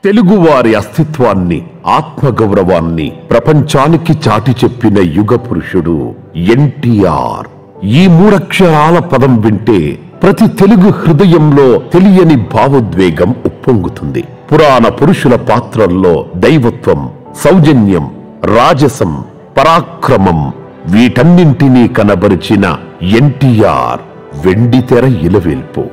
తెలుగువారి అస్తిత్వాన్ని, ఆత్మగౌరవాన్ని ప్రపంచానికి చాటి చెప్పిన యుగ పురుషుడు ఎన్టీఆర్. ఈ మూడక్షరాల పదం వింటే ప్రతి తెలుగు హృదయంలో తెలియని భావోద్వేగం ఉప్పొంగుతుంది. పురాణ పురుషుల పాత్రల్లో దైవత్వం, సౌజన్యం, రాజసం, పరాక్రమం వీటన్నింటినీ కనబరిచిన ఎన్టీఆర్ వెండితెర ఇలవేల్పు.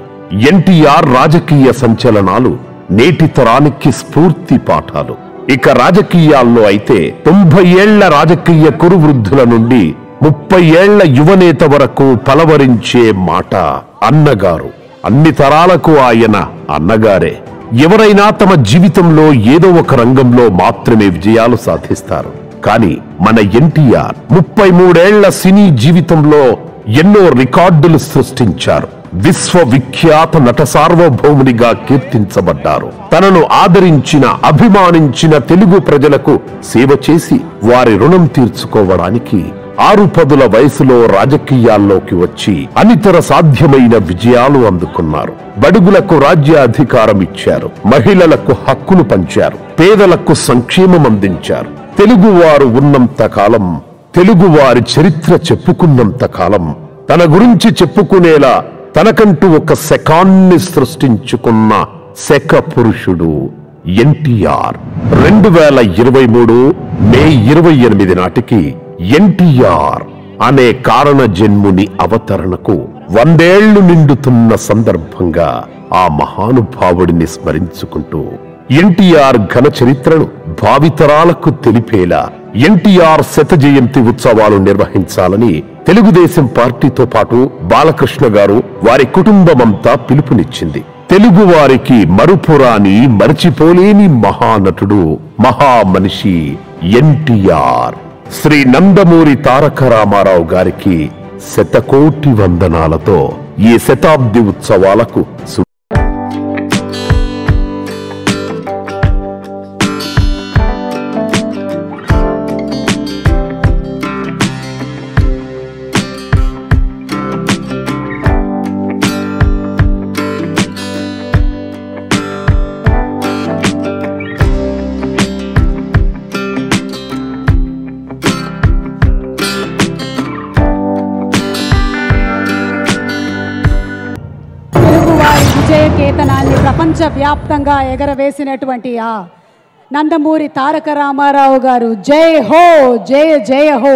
ఎన్టీఆర్ రాజకీయ సంచలనాలు నేటి తరానికి స్ఫూర్తి పాఠాలు. ఇక రాజకీయాల్లో అయితే 90 ఏళ్ల రాజకీయ కురువృద్ధుల నుండి 30 ఏళ్ల యువనేత వరకు పలవరించే మాట అన్నగారు. అన్ని తరాలకు ఆయన అన్నగారే. ఎవరైనా తమ జీవితంలో ఏదో ఒక రంగంలో మాత్రమే విజయాలు సాధిస్తారు. కానీ మన ఎన్టీఆర్ 33 ఏళ్ల సినీ జీవితంలో ఎన్నో రికార్డులు సృష్టించారు. విశ్వవిఖ్యాత నట సార్వభౌమునిగా కీర్తించబడ్డారు. తనను ఆదరించిన, అభిమానించిన తెలుగు ప్రజలకు సేవ చేసి వారి రుణం తీర్చుకోవడానికి 6 వయసులో రాజకీయాల్లోకి వచ్చి అనితర సాధ్యమైన విజయాలు అందుకున్నారు. బడుగులకు రాజ్యాధికారం ఇచ్చారు, మహిళలకు హక్కులు పంచారు, పేదలకు సంక్షేమం అందించారు. తెలుగువారు ఉన్నంత కాలం, తెలుగువారి చరిత్ర చెప్పుకున్నంత కాలం తన గురించి చెప్పుకునేలా తనకంటూ ఒక శకాన్ని సృష్టించుకున్న శక పురుషుడు ఎన్టీఆర్. 2023 మే 28 నాటికి ఎన్టీఆర్ అనే కారణ జన్ముని అవతరణకు 100 ఏళ్లు నిండుతున్న సందర్భంగా ఆ మహానుభావుడిని స్మరించుకుంటూ ఎన్టీఆర్ ఘన చరిత్రను భావితరాలకు తెలిపేలా ఎన్టీఆర్ శత జయంతి ఉత్సవాలు నిర్వహించాలని తెలుగుదేశం పార్టీతో పాటు బాలకృష్ణ గారు, వారి కుటుంబమంతా పిలుపునిచ్చింది. తెలుగు వారికి మరుపురాని, మరచిపోలేని మహానటుడు, మహామనిషి ఎన్టీఆర్. శ్రీ నందమూరి తారక రామారావు గారికి శతకోటి వందనాలతో ఈ శతాబ్ది ఉత్సవాలకు కేతనాన్ని ప్రపంచవ్యాప్తంగా ఎగరవేసినటువంటి ఆ నందమూరి తారక రామారావు గారు జై హో, జయ జయ హో.